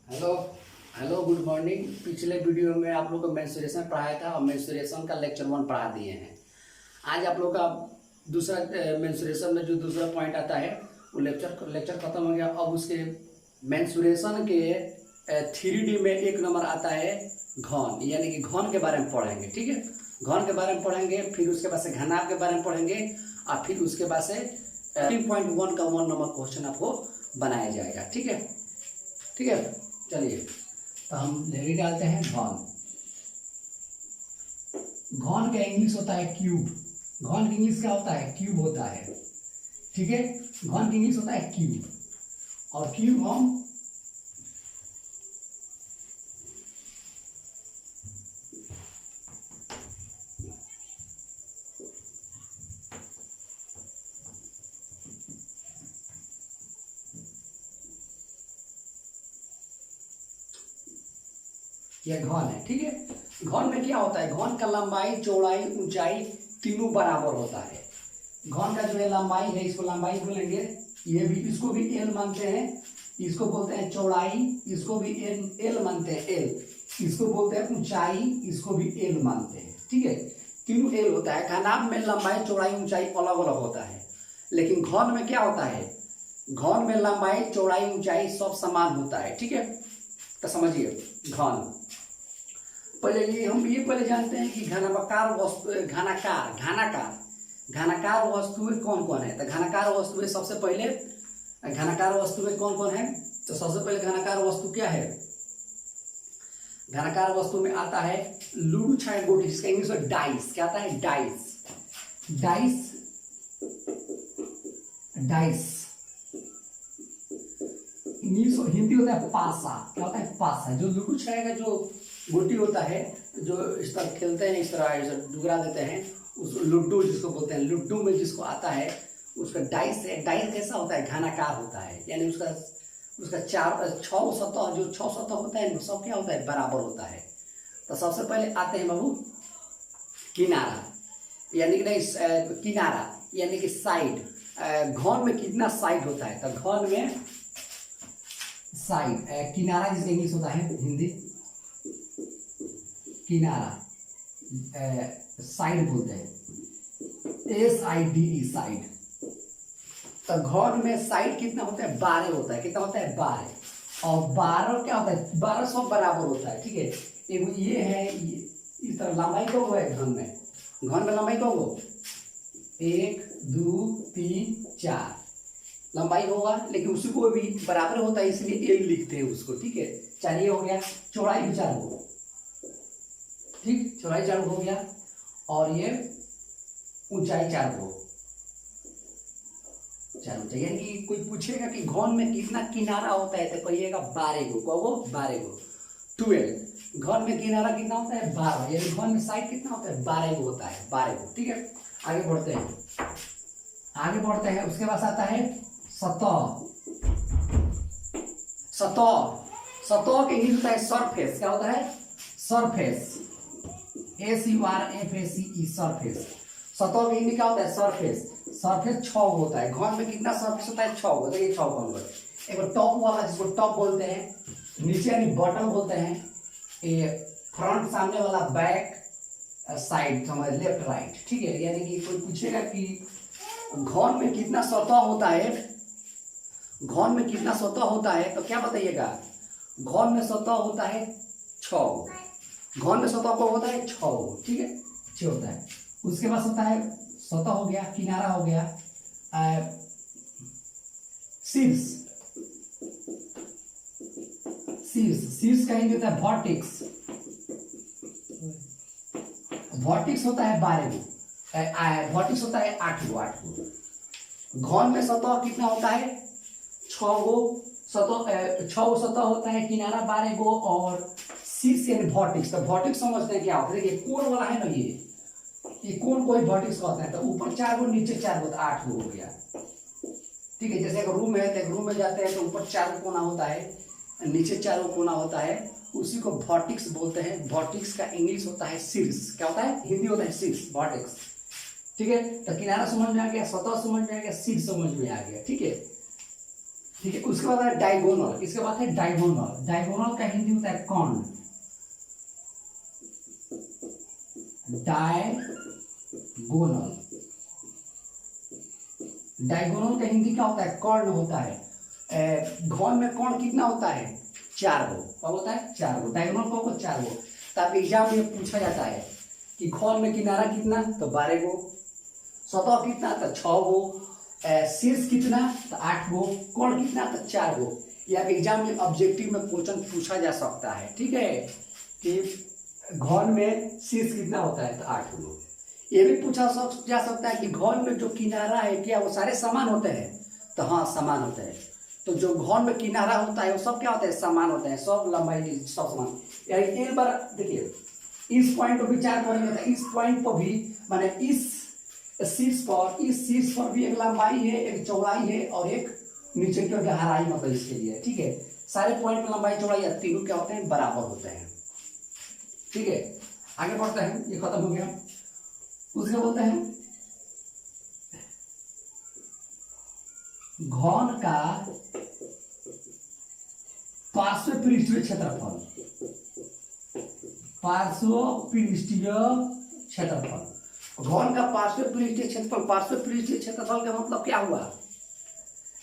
Hello hello good morning. पिछले video में आप लोग को मेंस्ट्रुएशन पढ़ाया था और मेंस्ट्रुएशन का लेक्चर 1 पढ़ा दिए हैं। आज आप लोग का दूसरा मेंस्ट्रुएशन में जो दूसरा पॉइंट आता है वो लेक्चर खत्म हो गया। अब उसके मेंस्ट्रुएशन के 3D में एक नंबर आता है घन, यानी कि घन के बारे में पढ़ेंगे। ठीक है, घन के बारे में पढ़ेंगे, फिर उसके बाद से घनाभ के बारे में पढ़ेंगे और फिर उसके बाद से 3.1 का 1 नंबर क्वेश्चन आपको बनाया जाएगा। ठीक है, ठीक है, चलिए तो हम लिख डालते हैं घन। घन का इंग्लिश होता है क्यूब। घन का इंग्लिश क्या होता है? क्यूब होता है। ठीक है, घन का इंग्लिश होता है क्यूब। और क्यूब हम यह घन है। ठीक है, घन में क्या होता है? घन का लंबाई, चौड़ाई, ऊंचाई तीनों बराबर होता है। घन का जो है लंबाई है, इसको लंबाई बोलेंगे। ये भी, इसको भी एल मानते हैं। इसको बोलते हैं चौड़ाई, इसको भी एल मानते हैं, एल। इसको बोलते हैं ऊंचाई, इसको भी एल मानते हैं। ठीक है, तीनों एल होता है। घनाभ में लंबाई, चौड़ाई, ऊंचाई अलग अलग होता है, लेकिन घन में क्या होता है? घन में लंबाई, चौड़ाई, ऊंचाई सब समान होता है। ठीक है, तो समझिए घन। पहले हम ये पहले जानते हैं कि घनाकार वस्तु, घनाकार वस्तुएं कौन कौन है। तो घनाकार वस्तुएं सबसे पहले, घनाकार वस्तुएं कौन कौन है? तो सबसे पहले घनाकार वस्तु क्या है? घनाकार वस्तु में आता है लूडो छाया गोटी, जिसका इंग्लिश में डाइस। क्या आता है? डाइस। डाइस, डाइस इंग्लिश और हिंदी होता है पासा। क्या होता है? पासा। जो लूडो छाया का जो गोटी होता है, जो इस तरह खेलते हैं, इस तरह डुगरा देते हैं, उस लुड्डू जिसको बोलते हैं, लुड्डू में जिसको आता है उसका डाइस है। डाइस कैसा होता है? घनाकार होता है, यानी उसका छह सतह, जो 6 सतह होता है सब क्या होता है? बराबर होता है। तो सबसे पहले आते हैं बाबू किनारा, यानी कि नहीं, किनारा यानी कि साइड। घन में कितना साइड होता है? तो घन में साइड, किनारा जिसका इंग्लिश होता है हिंदी किनारा, साइड बोलते हैं, SIDE, साइड। तो घन में साइड कितना होता है? 12 होता है। कितना होता है? 12। और 12 क्या होता है? 12 सब बराबर होता है। ठीक है, एगो ये है, इस तरह लंबाई को है घन में लंबाई को 1 2 3 4 लंबाई होगा, लेकिन उसी को भी बराबर होता है, इसलिए एल लिखते हैं उसको। ठीक है, 4 ये हो गया। चौड़ाई भी 4 हो, ठीक, चौड़ाई 4 हो गया। और ये ऊंचाई 4 हो, 4 ऊंचाई। यानी कि कोई पूछेगा कि घन में कितना किनारा होता है, तो कहिएगा 12 गो। कहो 12 गो, 12। घन में किनारा कितना होता है? 12। यानी घन में साइड कितना होता है? 12 गो होता है, 12 गो। ठीक है, आगे बढ़ते हैं। उसके बाद आता है सतह। सतह के इंग्लिश होता है सरफेस। क्या होता है? Surface, SURFACE, surface. सतह के इंग्लिश क्या होता है? सरफेस। सरफेस 6 होता है। घन में कितना सरफेस होता है? 6 होता है। ये 6 घन पर एक टॉप वाला, जिसको टॉप बोलते हैं, नीचे यानी बॉटम बोलते हैं, ये फ्रंट सामने वाला, बैक साइड समझ, लेफ्ट राइट। ठीक है, यानी कि कोई पूछेगा कि घन में कितना सतह होता है, घन में कितना सतह होता है, तो क्या बताइएगा? घन में सतह होता है 6। घन में सतह को होता है 6। ठीक है, 6 होता है। उसके बाद होता है सतह हो गया, किनारा हो गया, शीर्ष। शीर्ष का हिंदी होता है वर्टेक्स। वर्टेक्स होता है 12 गो, वर्टेक्स होता है 8 गो। घन में सतह कितना होता है? 6 गो सतह, 6 सतह होता है, किनारा 12 गो, और शीर्ष यानी वर्टेक्स। तो वर्टेक्स समझते हैं क्या होता है? देखिए कोण वाला है ना, ये कोण को ही वर्टेक्स कहते हैं। तो ऊपर 4 गो, नीचे 4 गो, तो 8 गो हो गया। ठीक है, जैसे एक रूम है, तो एक रूम में जाते हैं तो ऊपर 4 गो कोना होता है, नीचे 4 गो कोना होता है, उसी को वर्टेक्स बोलते हैं। वर्टेक्स का इंग्लिश होता है शीर्ष। क्या होता है? हिंदी होता है शीर्ष, वर्टेक्स। ठीक है, तो किनारा समझ में आ गया, सतह समझ में आ गया, शीर्ष समझ में आ गया। ठीक है, ठीक है। उसके बाद है डायगोनल, इसके बाद है डायगोनल। डायगोनल का हिंदी होता है कर्ण। डायगोनल, डायगोनल का हिंदी क्या होता है? कर्ण होता है। घन में कर्ण कितना होता है? 4 गो। क्या होता है? 4 गो। डायगोनल को 4 गो। तब एग्जाम में पूछा जाता है कि घन में किनारा कितना, तो 12 गो। सतह कितना, तो 6 गो। शीर्ष कितना, तो 8 गो। कोण कितना, तो 4 गो। या एग्जाम में ऑब्जेक्टिव में क्वेश्चन पूछा जा सकता है, ठीक है, कि घन में शीर्ष कितना होता है, तो 8 गो। ये भी पूछा जा सकता है कि घन में जो किनारा है क्या वो सारे समान होते हैं, तो हाँ समान होते हैं। तो जो घन में किनारा होता है वो सब क्या होता है? समान होते हैं, सब लंबाई सब समान। यानी एक बार देखिए इस पॉइंट पर विचार करेंगे तो इस पॉइंट पर भी माने इस शीर्ष पर भी एक लंबाई है, एक चौड़ाई है और एक नीचे की गहराई, मतलब इसके लिए, ठीक है। सारे पॉइंट में लंबाई चौड़ाई या तीनों क्या होते हैं? बराबर होते हैं, ठीक है। आगे बढ़ते हैं, ये खत्म हो गया। उसके बोलते हैं घन का पार्श्व पृष्ठीय क्षेत्रफल। पार्श्व पृष्ठीय क्षेत्रफल, घन का पार्श्व पृष्ठीय क्षेत्रफल। पार्श्व पृष्ठीय क्षेत्रफल का मतलब क्या हुआ?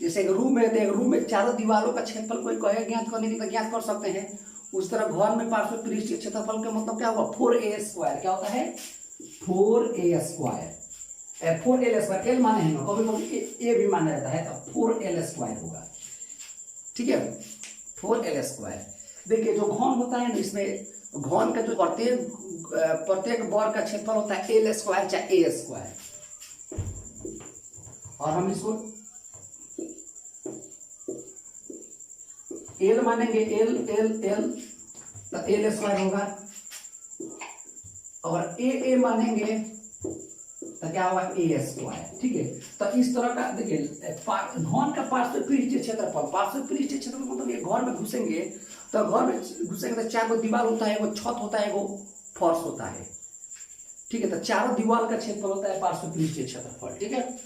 जैसे एक रूम है, तो एक रूम में चारों दीवारों का क्षेत्रफल कोई कहे ज्ञात करने की तो ज्ञात कर सकते हैं। उस तरह घन में पार्श्व पृष्ठीय क्षेत्रफल का मतलब क्या हुआ? 4a²। क्या होता है? 4a²। 4l²। एल माने हैं, कभी कभी ए भी माना जाता है, तो 4l² होगा, ठीक है। 4l²। देखिए जो घन होता है ना, इसमें घन का जो प्रत्येक वर्ग का क्षेत्रफल होता है l² चाहे a²। और हम इसको एल मानेंगे, एल तो l² होगा। और ए मानेंगे तो क्या होगा? a², ठीक है। तो इस तरह का देखिए घन का पार्श्व पृष्ठीय क्षेत्रफल। पार्श्व पृष्ठीय क्षेत्रफल मतलब ये घर में घुसेंगे तो तो 4 गो दीवार होता है, वो छत होता है, वो फर्श होता है, ठीक है। तो चारों दीवार का क्षेत्रफल होता है पार्श्व पृष्ठीय क्षेत्रफल, ठीक है।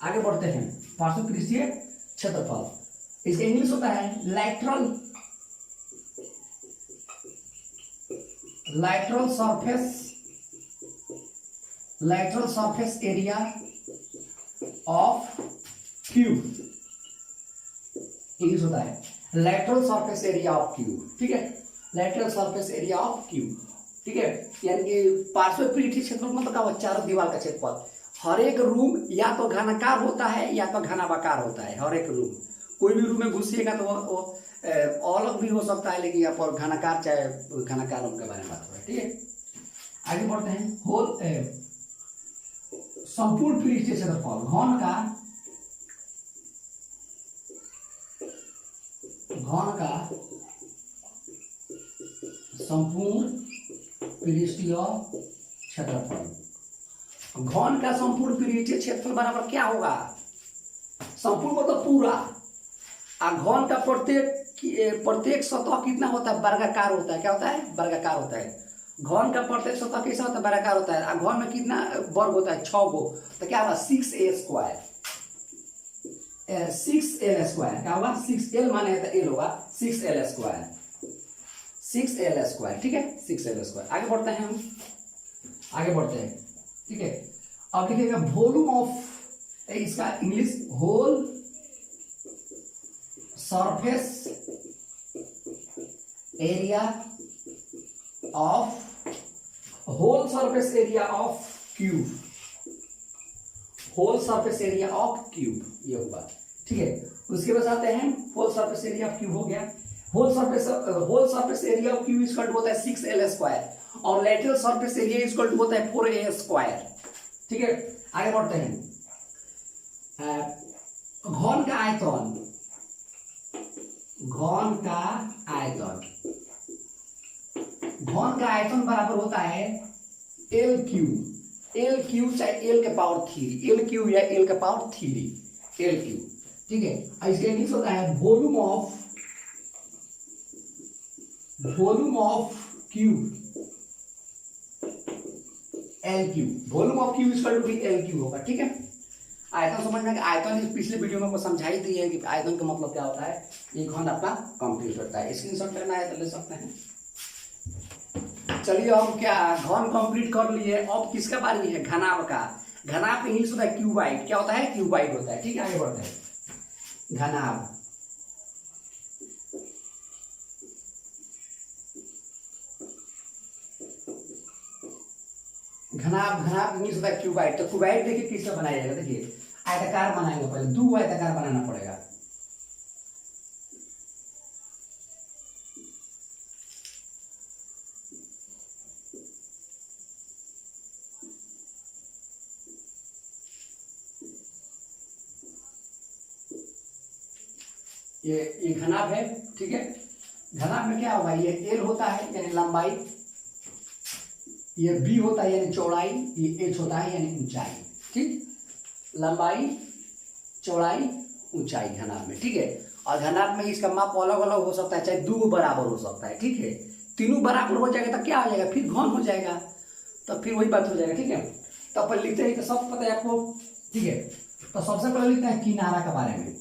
आगे बढ़ते हैं। पार्श्व पृष्ठीय क्षेत्रफल, इसका इंग्लिश होता है lateral surface area of cube। English होता है lateral surface area of cube, ठीक है। lateral surface area of cube, ठीक है। यानी कि पार्श्व पृष्ठीय क्षेत्रफल मतलब क्या हुआ? चारों दीवार का क्षेत्रफल। हर एक रूम या तो घनाकार होता है या तो घनाभाकार होता है। हर एक रूम, कोई भी रूम में घुसिएगा तो वो अलग भी हो सकता है, लेकिन यहाँ पर घनाकार चाहे घनाकार रूम के बारे में बात हो रहा है, ठीक है। आगे बढ़ते हैं। संपूर्ण पृष्ठीय क्षेत्रफल, घन का संपूर्ण पृष्ठीय क्षेत्रफल। घन का संपूर्ण पृष्ठीय क्षेत्रफल बराबर क्या होगा? संपूर्ण मतलब पूरा। घन का प्रत्येक सतह कितना होता है? वर्गाकार होता है। क्या होता है? वर्गाकार होता है। घन का प्रत्येक सतह कैसा होता है? वर्गाकार होता है। घन में कितना वर्ग होता है? 6 गो। तो क्या होगा? 6a²। 6l²। क्या होगा? 6l माने तो l होगा 6l²। 6l², ठीक है। 6l²। आगे बढ़ते हैं हम, आगे बढ़ते हैं, ठीक है। अब लिखिएगा वॉल्यूम ऑफ, इसका English whole surface area of cube. Whole surface area of cube ये होगा, ठीक है। उसके बाद आते हैं whole surface area of cube हो गया। Whole surface area of cube equal to होता है 6l² और lateral surface area equal to होता है 4a², ठीक है। आगे बढ़ते हैं। घन का आयतन, घन का आयतन बराबर होता है l³ चाहे l के पावर 3, l³ या l के पावर 3, l³, ठीक है। इसका इंग्लिश होता है volume of cube, l³। Volume of cube equal to l³ होगा, ठीक है। आयतन समझ में, आयतन इस पिछले वीडियो में आपको समझाई दी है कि आयतन का मतलब क्या होता है। ये घन आपका कंप्लीट होता है। स्क्रीनशॉट लेना है तो ले सकते हैं। चलिए अब क्या घन कंप्लीट कर लिए, अब किसका बारी है, घनाभ का। घनाभ का इंग्लिश होता है क्यूबाइड। क्या होता है, क्यूबाइड होता है। ठीक है, आगे बढ़ते हैं। घनाभ, घनाभ, घनाभ इंग्लिश होता है क्यूबाइड। तो क्यूबाइड देखिए किससे बनाया जाएगा, देखिए आयताकार बनाएंगे, पहले दो आयताकार बनाना पड़ेगा। ये घनाभ है, ठीक है। घनाभ में क्या होगा, ये एल होता है यानी लंबाई, ये बी होता है यानी चौड़ाई, ये एच होता है यानी ऊंचाई। ठीक, लंबाई, चौड़ाई, ऊंचाई घनाभ में। ठीक है, और घनाभ में इसका माप अलग अलग हो सकता है, चाहे दो बराबर हो सकता है। ठीक है, तीनों बराबर हो जाएगा तो क्या हो जाएगा, फिर घन हो जाएगा, तो फिर वही बात हो जाएगा। ठीक है, तो अपन लिखते हैं, तो सब पता है आपको। ठीक है, तो सबसे पहले लिखते हैं किनारा के बारे में।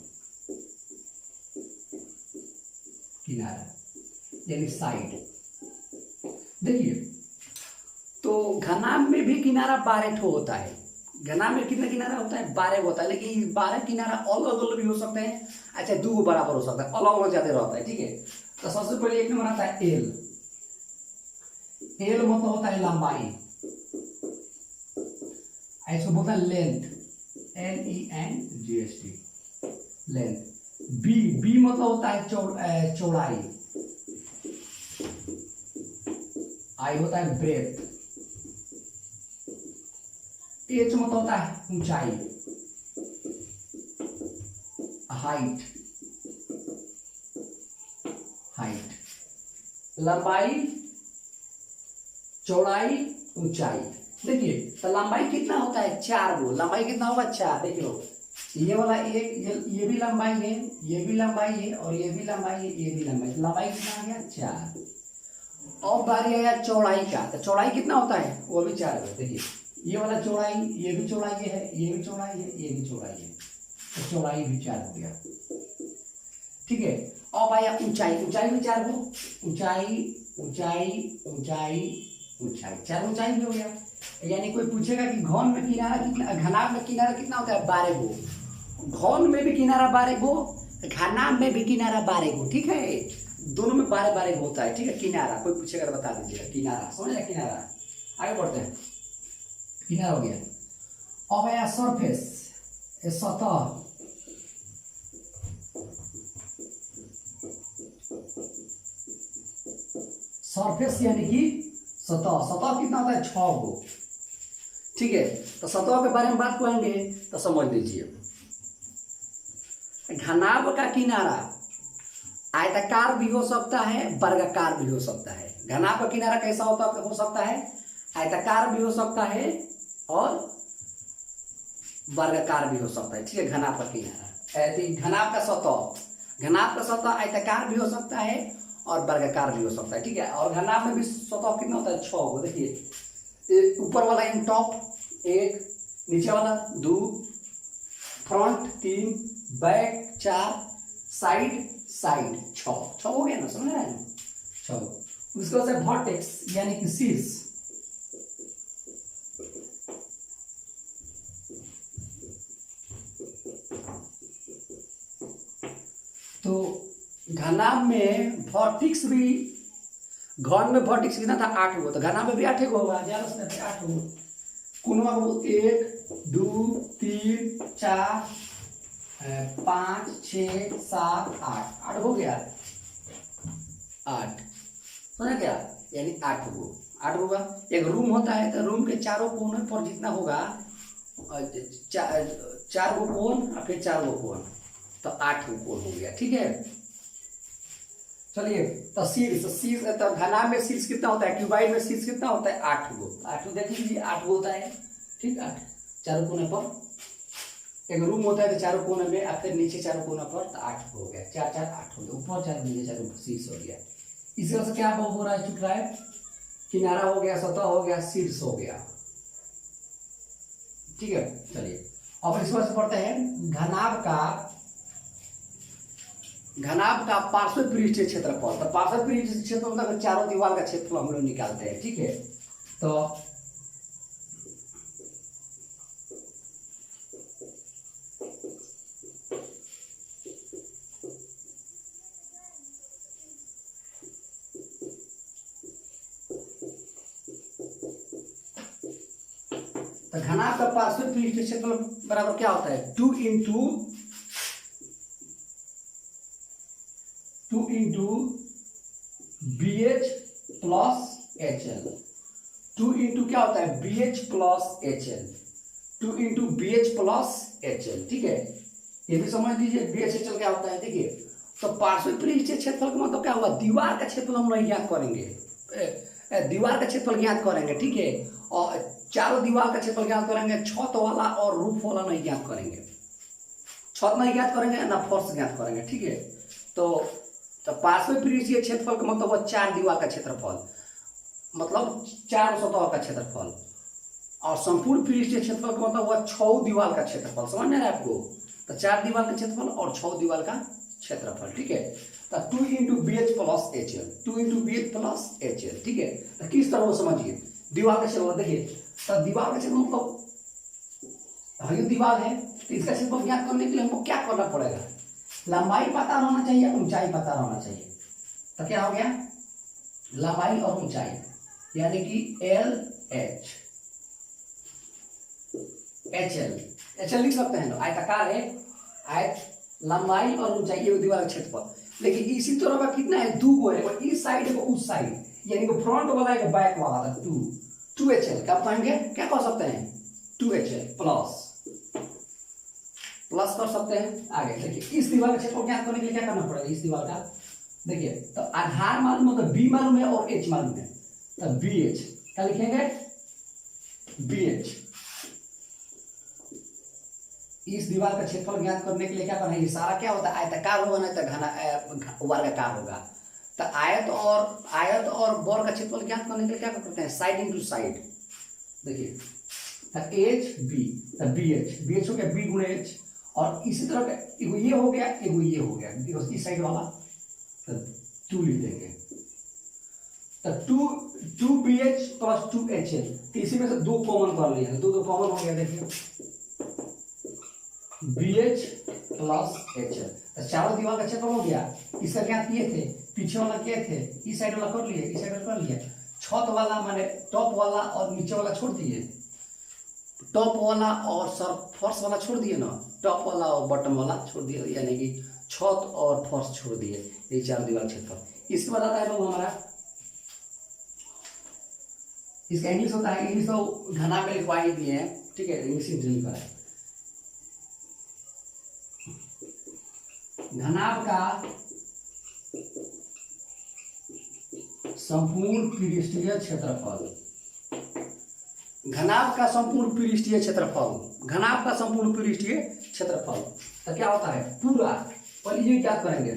किनारा यानी साइड। देखिए, तो घनाभ में भी किनारा 12 ठो होता है। घनाभ में कितना किनारा होता है, 12 होता है, लेकिन 12 किनारा अलग अलग भी हो सकते हैं। अच्छा, दो बराबर हो सकता है, अलग अलग ज्यादा रहता है। ठीक है, तो सबसे पहले एक नंबर आता है एल। एल मतलब होता है लंबाई, इसको बोलते हैं length, LENGHT, length. B, B मतलब होता है चौड़ाई, आई होता है ब्रेथ। एच मतलब होता है ऊंचाई, हाइट, हाइट। लंबाई, चौड़ाई, ऊंचाई। देखिए, तो लंबाई कितना होता है, 4 गो। लंबाई कितना होगा, 4। देखियो, ये वाला एक, ये भी लंबाई है, ये भी लंबाई है, और ये भी लंबाई है, ये भी लंबाई। लंबाई कितना आ गया, 4। अब बारी आया चौड़ाई का, तो चौड़ाई कितना होता है, वो भी 4 है। देखिए, ये वाला चौड़ाई, ये भी चौड़ाई है, ये भी चौड़ाई है, ये भी चौड़ाई है, तो चौड़ाई भी 4 हो गया। ठीक है, अब आया ऊंचाई। ऊंचाई भी 4 हो, ऊंचाई, ऊंचाई, ऊंचाई, ऊंचाई, 4 ऊंचाई भी हो गया। यानी कोई पूछेगा कि घन में किनारा कितना, घनाभ में किनारा कितना होता है, 12 गो। घन में भी किनारा 12 गो, घनाभ में भी किनारा 12 गो। ठीक है, दोनों में 12 गो होता है। ठीक है, किनारा कोई पूछेगा तो बता दीजिएगा, किनारा समझ, किनारा। आगे बढ़ते हैं, किनारा हो गया। अब आया सरफेस, सतह। सरफेस यानी कि सतह। सतह कितना होता है, 6 गो। ठीक है, तो सतह के बारे में बात करेंगे तो समझ लीजिए। घनाभ का किनारा आयताकार भी हो सकता है, वर्गाकार भी हो सकता है। घनाभ का किनारा कैसा हो सकता है, आयताकार भी हो सकता है और वर्गाकार भी हो सकता है। ठीक है, घनाभ का किनारा, घनाभ का सतह, घनाभ का सतह आयताकार भी हो सकता है और वर्गाकार भी हो सकता है। ठीक है, और घनाभ में भी सतह कितना होता है, 6 गो। देखिए, ऊपर वाला इन टॉप 1, नीचे वाला 2, फ्रंट 3, बैक 4, साइड 6 हो गया ना, समझ रहे हैं, 6। उसके बाद से वर्टेक्स यानी कि शीर्ष। तो घनाभ में वर्टेक्स भी, घन में वर्टेक्स कितना था, 8 गो। तो घनाभ में भी 8 गो होगा, ज्यादा से 8 गो। कोनवा को 1 2 3 4 5 6 7 8 हो गया, 8 समझा क्या, यानी 8 गो। 8 होगा। एक रूम होता है, तो रूम के चारों कोने पर जितना होगा, 4 गो कोन और फिर 4 गो कोन, तो 8 गो कोन हो गया। ठीक है, चलिए, तो शीर्ष, तो घनाभ में शीर्ष कितना होता है, क्यूबाइड में शीर्ष कितना होता है, 8 गो। 8 देख लीजिए, 8 गो होता है। ठीक, 8 चारों कोने पर। एक रूम होता है तो चारों कोने में, और फिर नीचे चारों कोने पर, तो 8 हो गया। 4 4 8 हो गया, ऊपर 4 नीचे 4 शीर्ष हो गया। इस वजह से क्या हो रहा है, चुक रहा है, किनारा हो गया, सतह हो गया, शीर्ष हो गया। ठीक है, चलिए अब इस बार से पढ़ते हैं घनाभ का पार्श्व पृष्ठीय क्षेत्रफल। तो पार्श्व पृष्ठीय क्षेत्रफल मतलब चारों दीवार का क्षेत्रफल हम लोग निकालते हैं, ठीक है। तो घनाभ का पार्श्व पृष्ठीय क्षेत्रफल बराबर क्या होता है, 2 into BH plus HL। 2 into क्या होता है, BH plus HL, 2 into BH plus HL, ठीक है। ये भी समझ लीजिए BH HL क्या होता है, देखिए। तो पार्श्व पृष्ठीय क्षेत्रफल का मतलब क्या होगा, दीवार का क्षेत्रफल हम नहीं ज्ञात करेंगे, दीवार का क्षेत्रफल ज्ञात करेंगे, ठीक है। और चारों दीवार का क्षेत्रफल ज्ञात करेंगे, छत वाला और रूफ वाला नहीं ज्ञात करेंगे, छत नहीं ज्ञात करेंगे ना फर्श ज्ञात करेंगे, ठीक है। तो पार्श्व पृष्ठीय क्षेत्रफल का मतलब वो 4 दीवार का क्षेत्रफल, मतलब 4 सतह का क्षेत्रफल, और संपूर्ण पृष्ठीय क्षेत्रफल का मतलब हुआ 6 दीवार का क्षेत्रफल। समझ में आपको, तो 4 दीवार का क्षेत्रफल और 6 दीवार का क्षेत्रफल, ठीक है। तो 2 into BH plus HL, 2 into BH plus HL, ठीक है। तो किस तरह वो समझिए, दीवार का क्षेत्रफल देखिए, तो दीवार का क्षेत्रफल मतलब ये दीवार है, तो इसका क्षेत्रफल ज्ञात करने के लिए हमको क्या करना पड़ेगा, लंबाई पता होना चाहिए, ऊंचाई पता होना चाहिए। तो क्या हो गया, लंबाई और ऊंचाई, यानी कि LH HL लिख सकते हैं, आयताकार है, आयत लंबाई और ऊंचाई, ये दीवार का क्षेत्रफल। लेकिन इसी तरह का कितना है, 2 को है, इस साइड है उस साइड, यानी कि फ्रंट वाला है बैक वाला था, 2HL क्या कहेंगे, क्या कह सकते हैं, 2HL प्लस कर सकते हैं। आगे देखिए, इस दीवार का क्षेत्रफल ज्ञात करने के लिए क्या करना पड़ेगा, इस दीवार का देखिए, तो आधार मालूम है, तो B मालूम है और H मालूम है, तो BH क्या लिखेंगे, BH। इस दीवार का क्षेत्रफल ज्ञात करने के लिए क्या करना है, ये सारा क्या होता है, आयताकार होगा नहीं तो घना वर्गाकार होगा। तो आयत और वर्ग का क्षेत्रफल ज्ञात करने के लिए क्या करते हैं, साइड इंटू साइड, देखिए HB, BH हो गया B गुणे H, और इसी तरह का एगो ये हो गया, एगो ये हो गया, बिकॉज इस साइड वाला तो 2 लिख देंगे, तो 2BH प्लस 2HL, इसी में से 2 कॉमन कर लिया, 2 कॉमन हो गया, देखिए BH प्लस HL। तो चारों दीवार का क्षेत्रफल हो गया, इसका ज्ञात किए थे, पीछे वाला किए थे, इस साइड वाला कर लिए, इस साइड वाला कर लिया, छत वाला माने टॉप वाला और नीचे वाला छोड़ दिए, टॉप वाला और फर्श वाला छोड़ दिए ना, टॉप वाला और बॉटम वाला छोड़ दिए, यानी कि छत और फर्श छोड़ दिए, ये 4 दीवार क्षेत्रफल। इसके बाद आता है लोग हमारा, इसका इंग्लिश होता है, इंग्लिश तो घना में लिखवा ही दिए हैं, ठीक है, इंग्लिश लिखा है। घनाभ का संपूर्ण पृष्ठीय क्षेत्रफल, घनाभ का संपूर्ण पृष्ठीय क्षेत्रफल, घनाभ का संपूर्ण पृष्ठीय क्षेत्रफल, तो क्या होता है पूरा, और ये क्या करेंगे,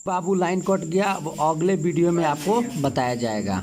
बाबू लाइन कट गया, अब अगले वीडियो में आपको बताया जाएगा।